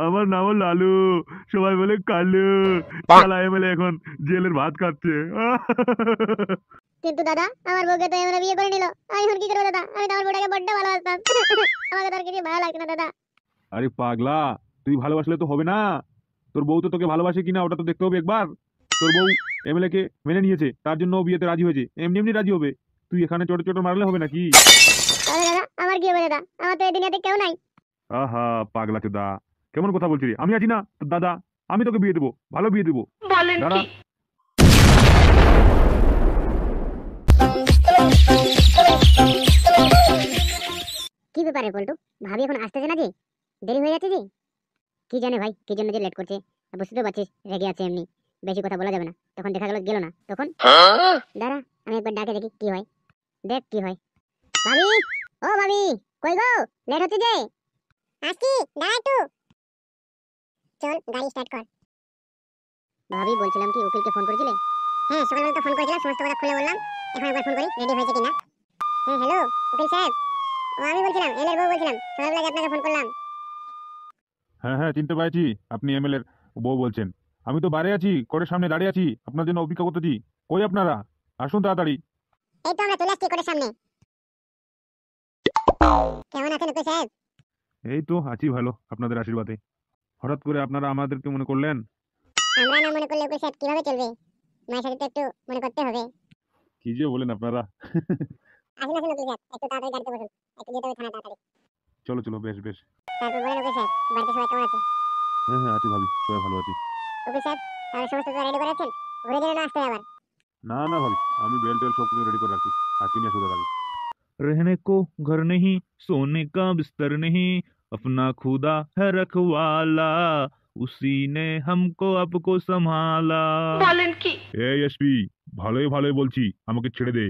আমার নাম লালু, সবাই বলে কালু। শালা এমএলএ এখন জেলের ভাত খাচ্ছে। কিন্তু দাদা আমার বউকে তো এমন বিয়ে করে নিল, আমি এখন কি করবো দাদা? আমি তো আমার বউটাকে বড্ড ভালোবাসতাম। আমাকে তার কিছু ভালো লাগছে না দাদা। আরে পাগলা, তুই ভালোবাসলে তো হবে না। তোর বউ তো তোকে ভালোবাসে কিনা ওটা তো দেখতে হবে একবার। তোর বউ এমএলএ কে মেনে নিয়েছে, তার জন্য ও বিয়েতে রাজি হয়েছে, এমনি এমনি রাজি হবে। তুই এখানে ছোট ছোট মারলে হবে নাকি? তাহলে দাদা আমার কি হবে দাদা? আমার তো এই দুনিয়াতে কেউ নাই। আহা, পাগলা চোদা, কেমন কথা বলছিস রে? আমি আছি না তোর দাদা, আমি তোকে বিয়ে দেবো, ভালো বিয়ে দেবো। বলেন দাঁড়া। কি? কি ব্যাপারে পল্টু? ভাবি এখন আসতেছে না যে? দেরি হয়ে যাচ্ছে যে? কি জানে ভাই কি জন্য যে লেট করছে। বুঝতে তো পারছিস রেগে আছে এমনি। বেশি কথা বলা যাবে না, তখন দেখা গেল না তখন। দাঁড়া আমি একবার ডাকে দেখি কি হয়। দেখ কি হয়। ভাবি, ও ভাবি, কই গো? লেট হচ্ছে যে। আসছি, দাঁড়া একটু। চল গাড়ি স্টার্ট কর। ভাবি বলছিলাম কি উকিলকে ফোন করেছিলে? হ্যাঁ সকালবেলা তো ফোন করেছিলাম, সমস্ত কথা খুলে বললাম। এখন একবার ফোন করি রেডি হয়েছে কিনা। হ্যাঁ হ্যালো উকিল সাহেব, ও আমি বলছিলাম এলের বউ বলছিলাম, সকালবেলা যে আপনাকে ফোন করলাম। হ্যাঁ হ্যাঁ, চিনতে পারছি, আপনি এমএলএর বউ বলছেন। আমি তো বাইরে আছি, কোর্টের সামনে দাঁড়িয়ে আছি, আপনার জন্য অপেক্ষা করতেছি। কই আপনারা? আসুন তাড়াতাড়ি। এই তো আমরা চলে আসছি কোর্টের সামনে। কেমন আছেন উকিল সাহেব? এই তো আছি ভালো, আপনাদের আশীর্বাদে। হঠাৎ করে আপনারা আমাদেরকে মনে করলেন? আমরা না মনে করলে উকিল সাহেব কিভাবে চলবে? মায়ের সাথে তো একটু মনে করতে হবে। কি যে বলেন আপনারা। আসুন আসুন উকিল সাহেব, একটু তাড়াতাড়ি গাড়িতে বসুন। একটু যেতে হবে থানা তাড়াতাড়ি। চলো চলো, বেশ বেশ। তারপর বলেন উকিল সাহেব, বাড়িতে সবাই কেমন আছে? হ্যাঁ হ্যাঁ আছি ভাবি, সবাই ভালো আছি। উকিল সাহেব তাহলে সমস্ত কিছু রেডি করে আছেন? ঘুরে দিলে না আসতে হবে আবার। না না ভাবি, আমি বেল টেল সব কিছু রেডি করে রাখি। আজকে নিয়ে শুধু আগে। रहने को घर नहीं, सोने का बिस्तर नहीं, अपना खुदा है रखवाला, उसी ने हमको आपको संभाला। বলেন কি? এই এসপি, ভালোই ভালোই বলছি, আমাকে ছেড়ে দে।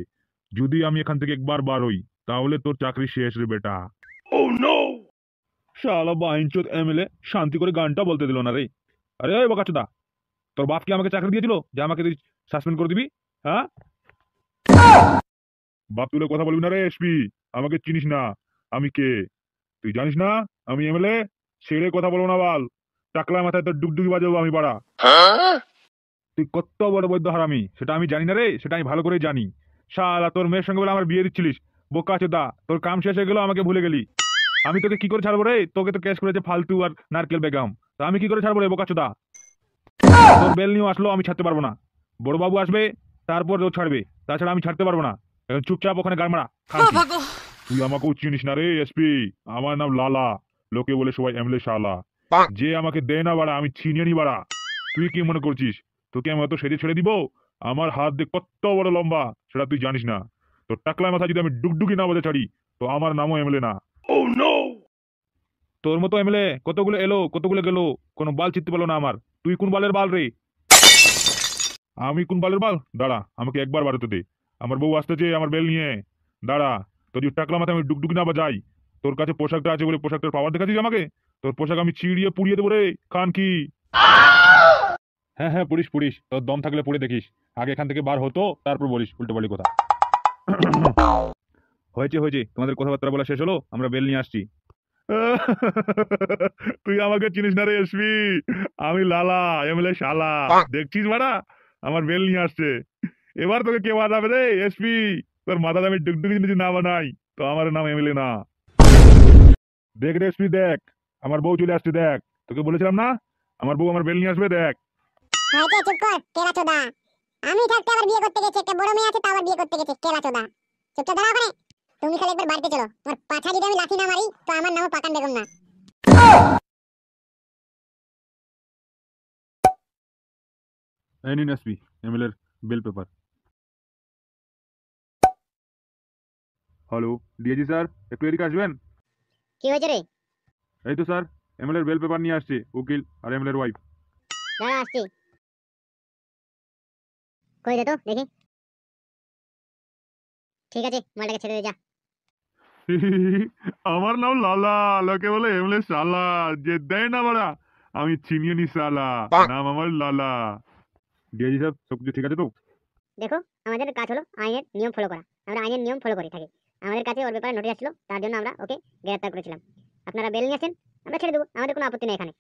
যদি আমি এখান থেকে একবার বার হই, তাহলে তোর চাকরি শেষ রে বেটা। ও নো! শালা বাইঞ্চোদ এমএলএ শান্তি করে গানটা বলতে দিল না রে। আরে ওই বোকাচোদা, তোর বাপ কি আমাকে চাকরি দিয়েছিল যে আমাকে তুই সাসপেন্ড করে দিবি? হ্যাঁ, বাপ তুলে কথা বলবি না রে এসপি। আমাকে চিনিস না, আমি কে তুই জানিস না? আমি এমএলএ। ছেড়ে কথা বলবো না বাল। টাকলা মাথায় তোর ডুগডুগি বাজাবো আমি বাড়া। তুই কত বড় বৈদ্য হারামি সেটা আমি জানি না রে, সেটা আমি ভালো করেই জানি। শালা তোর মেয়ের সঙ্গে বলে আমার বিয়ে দিচ্ছিলিস, বোকাচোদা, তোর কাম শেষ হয়ে গেল, আমাকে ভুলে গেলি। আমি তোকে কি করে ছাড়বো রে? তোকে তো কেস করেছে ফালতু আর নারকেল বেগম। তো আমি কি করে ছাড়বো রে বোকাচোদা? তোর বেল নিয়েও আসলো, আমি ছাড়তে পারবো না। বড়বাবু আসবে, তারপর ও ছাড়বে, তাছাড়া আমি ছাড়তে পারবো না। এখন চুপচাপ ওখানে গান মারা খানকি। তুই আমাকেও চিনিস না রে এসপি, আমার নাম লালা, লোকে বলে সবাই এমএলএ শালা। যে আমাকে দেয় না বাড়া, আমি ছিনিয়ে নি বাড়া। তুই কি মনে করছিস তোকে আমি অত সেজে ছেড়ে দিব? আমার হাত দিয়ে কত বড় লম্বা সেটা তুই জানিস না। তোর টাকলা মাথা যদি আমি ডুগডুগি না বাজে ছাড়ি, তো আমার নামও এমএলএ না। ও নো! তোর মতো এমএলএ কতগুলো এলো কতগুলো গেল, কোনো বাল চিনতে পারলো না আমার। তুই কোন বালের বাল রে? আমি কোন বালের বাল? দাঁড়া, আমাকে একবার বাড়াতে দে। আমার বউ আসতেছে আমার বেল নিয়ে। দাঁড়া, তোর যদি টাকলা মাথায় আমি ডুগডুগি না বাজাই। তোর কাছে পোশাকটা আছে বলে পোশাকটার পাওয়ার দেখাচ্ছিস আমাকে? তোর পোশাক আমি চিড়িয়ে পুড়িয়ে দেবো রে খান কি। হ্যাঁ হ্যাঁ, পুড়িস পুড়িস, তোর দম থাকলে পুড়ে দেখিস। আগে এখান থেকে বার হতো, তারপর বলিস উল্টো পাল্টি কথা। হয়েছে হয়েছে, তোমাদের কথাবার্তা বলা শেষ হলো, আমরা বেল নিয়ে আসছি। তুই আমাকে চিনিস না রে এসপি, আমি লালা, এমএলএ শালা। দেখছিস মারা, আমার বেল নিয়ে আসছে। এবার তোকে কে বানাবে রে এসপি? তোর মাথা আমি ডুগডুগি যদি না বানাই, তো আমার নাম এমএলএ না। দেখ রে এসপি দেখ, আমার বউ চলে আসছে দেখ। তোকে বলেছিলাম না, আমার বউ আমার বেল নিয়ে আসবে দেখ। হয়েছে চুপ কর কেলা চোদা। আমি থাকতে আবার বিয়ে করতে গেছে, একটা বড় মেয়ে আছে তা আবার বিয়ে করতে গেছে কেলা চোদা। চুপচাপ দাঁড়া ওখানে। তুমি খালি একবার বাড়িতে চলো, তোমার পাছা যদি আমি লাথি না মারি তো আমার নামও পাকান বেগম না। এই নিন এসপি, এমএলএর bail paper. Hello DIG sir, একটু এদিকে আসবেন। কি হয়েছে রে? এই তো স্যার, এমএলএর বেল পেপার নিয়ে আসছে উকিল আর এমএলএর ওয়াইফ। দাঁড়া আসছি। কই দে তো দেখি। ঠিক আছে মালটাকে ছেড়ে দে যা। আমার নাম লালা, লোকে বলে এমএলএ শালা। যে দেয় না বাড়া, আমি চিনিয়ে নি শালা। নাম আমার লালা। ডিআইজি সাহেব, সবকিছু ঠিক আছে তো? দেখো আমাদের কাজ হলো আইনের নিয়ম ফলো করা। আমরা আইনের নিয়ম ফলো করে থাকি। আমাদের কাছে ওর ব্যাপারে নোটিশ আসলো, তার জন্য আমরা ওকে গ্রেফতার করেছিলাম। আপনারা বেল নিয়েছেন, আমরা ছেড়ে দেবো, আমাদের কোনো আপত্তি নেই এখানে।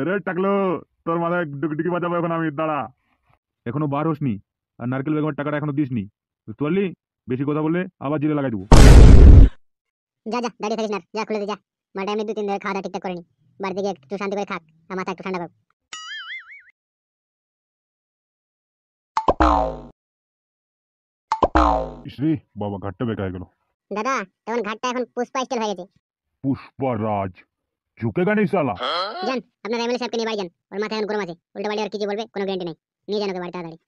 রে টাকলো, তোর মাথায় ডুগডুগি বাজাবো এখন আমি, দাঁড়া। এখনো বার হসনি, আর নারকেল বেগমের টাকাটা এখনো দিসনি, বুঝতে পারলি? বেশি কথা বললে আবার জিরে লাগাই দেবো। যা যা, দাঁড়িয়ে থাকিস না, যা খুলে দে যা। মালটা এমনি 2-3 দিন ধরে খাওয়া দাওয়া ঠিকঠাক করেনি, বাড়িতে গিয়ে একটু শান্তি করে খাক, আর মাথা একটু ঠান্ডা পাক। ইসরে বাবা, ঘাটটা বেঁকা হয়ে গেল। দাদা তখন ঘাটটা এখন পুষ্পা স্টাইল হয়ে গেছে। পুষ্পরাজ ঝুঁকেগা নেই সালা। যান আপনার এমএলএ সাহেবকে নিয়ে বাড়ি যান, ওর মাথায় এখন গরম আছে, উল্টো বাড়ি আর কিছু বলবে কোনো গ্যারান্টি নেই। নিয়ে যান ওকে বাড়ি তাড়াতাড়ি।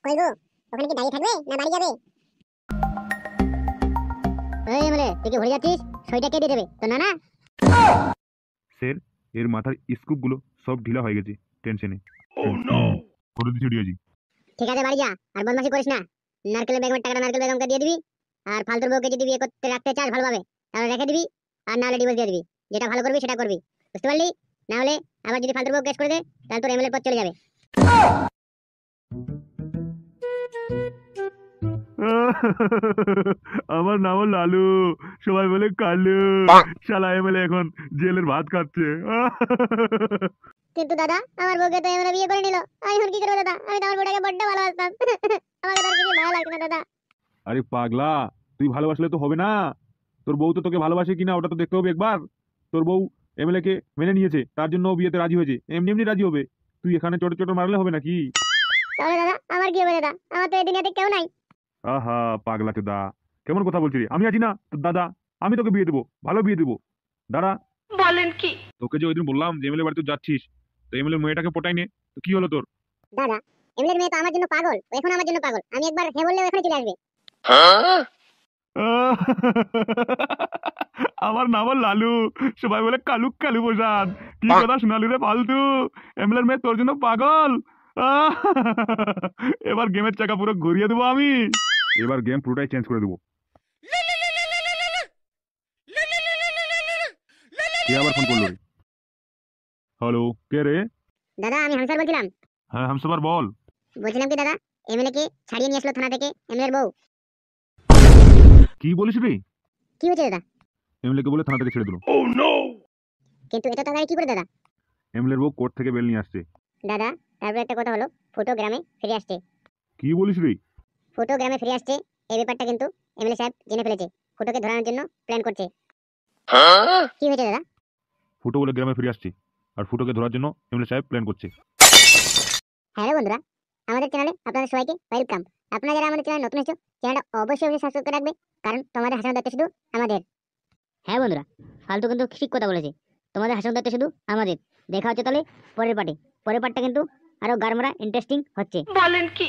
কই গো, ওখানে কি দাঁড়িয়ে থাকবে না বাড়ি যাবে? এই এমএলএ, তুই কি ভরে যাচ্ছিস? সইটা কে দিয়ে দেবে, তো না না? স্যার, এর মাথার স্কুপগুলো সব ঢিলা হয়ে গেছে টেনশনে। Oh no! করে দিচ্ছি ডিআইজি। ঠিক আছে বাড়ি যা, আর বদমাশি করিস না। নারকেলের বেগমের টাকাটা নারকেল বেগমকে দিয়ে দিবি, আর ফালতুর বউকে যদি বিয়ে করতে রাখতে চাস ভালোভাবে তাহলে রেখে দিবি, আর নাহলে ডিভোর্স দিয়ে দিবি। যেটা ভালো করবি সেটা করবি, বুঝতে পারলি? না হলে আবার যদি ফালতুর বউ কেস করে দে তাহলে তোর এমএলএ পদ চলে যাবে। আমার নাম লালু, সবাই বলে কালু। শালা এমএলএ এখন জেলের ভাত খাচ্ছে। কিন্তু দাদা আমার বউকে তো এমএলএ বিয়ে করে নিল, আমি এখন কি করবো দাদা? আমি তো আমার বউটাকে বড্ড ভালোবাসতাম। আমাকে তার কিছু ভালো লাগছে না দাদা। আরে পাগলা, তুই ভালোবাসলে তো হবে না। তোর বউ তো তোকে ভালোবাসে কিনা ওটা তো দেখতে হবে একবার। তোর বউ এমএলএ কে মেনে নিয়েছে, তার জন্য ও বিয়েতে রাজি হয়েছে, এমনি এমনি রাজি হবে। তুই এখানে ছোট ছোট মারলে হবে নাকি? তাহলে দাদা আমার কি হবে দাদা? আমার তো এই দুনিয়াতে কেউ নাই। আহা পাগলা চোদা, কেমন কথা বলছিস রে? আমি আছি না তোর দাদা, আমি তোকে বিয়ে দেবো, ভালো বিয়ে দেবো। দাঁড়া, বলেন কি? তোকে যে ওইদিন বললাম যে এমএলএ বাড়িতে যাচ্ছিস, তো এমএলএ মেয়েটাকে পটাই নে, তো কি হলো তোর? দাদা এমএলএর মেয়ে তো আমার জন্য পাগল, ও এখন আমার জন্য পাগল। আমি একবার হ্যাঁ বললে ও এখানে চলে আসবে। আমার নাম লালু, সবাই বলে কালু কালু প্রসাদ। কি কথা শোনালি রে ফালতু? এমএলএর মেয়ে তোর জন্য পাগল? আহ! এবার গেমের চাকা পুরো ঘুরিয়ে দেবো আমি। এবার গেম পুরোটাই চেঞ্জ করে দেবো। কে আবার ফোন করলো রে? হ্যালো, কে রে? দাদা আমি হামসার বলছিলাম। হ্যাঁ হামসাবার বল। বলছিলাম কি দাদা, এমএলএ কে ছাড়িয়ে নিয়ে আসলো থানা থেকে এমএলএর বউ। কি বলিস রে? কি হয়েছে দাদা? এমএলএ কে বলে থানা থেকে ছেড়ে দিল। Oh no! কিন্তু এটা তাড়াতাড়ি কি করে দাদা? এমএলএর বউ কোর্ট থেকে বেল নিয়ে আসছে। দাদা তারপর একটা কথা হলো, ফুটো গ্রামে ফিরে আসছে। কি বলিস রে? ফুটো গ্রামে ফিরে আসছে, এই ব্যাপারটা কিন্তু এমএলএ সাহেব জেনে ফেলেছে। ফুটোকে ধরানোর জন্য প্ল্যান করছে। কি হয়েছে দাদা? ফুটো বলে গ্রামে ফিরে আসছে, আর ফুটোকে ধরার জন্য এমএলএ সাহেব প্ল্যান করছে। হ্যালো বন্ধুরা, আমাদের চ্যানেলে আপনাদের সবাইকে ওয়েলকাম। আপনারা যারা আমাদের চ্যানেল নতুন এসেছো, চ্যানেলটা অবশ্যই সাবস্ক্রাইব করে রাখবে, কারণ তোমাদের হাসানোর দায়িত্ব শুধু আমাদের। হ্যাঁ বন্ধুরা, ফালতু কিন্তু ঠিক কথা বলেছে, তোমাদের হাসানোর দায়িত্ব শুধু আমাদের। দেখা হচ্ছে তাহলে পরের পার্টে। পরের পার্টটা কিন্তু আরো গারমারা ইন্টারেস্টিং হচ্ছে। বলেন কি?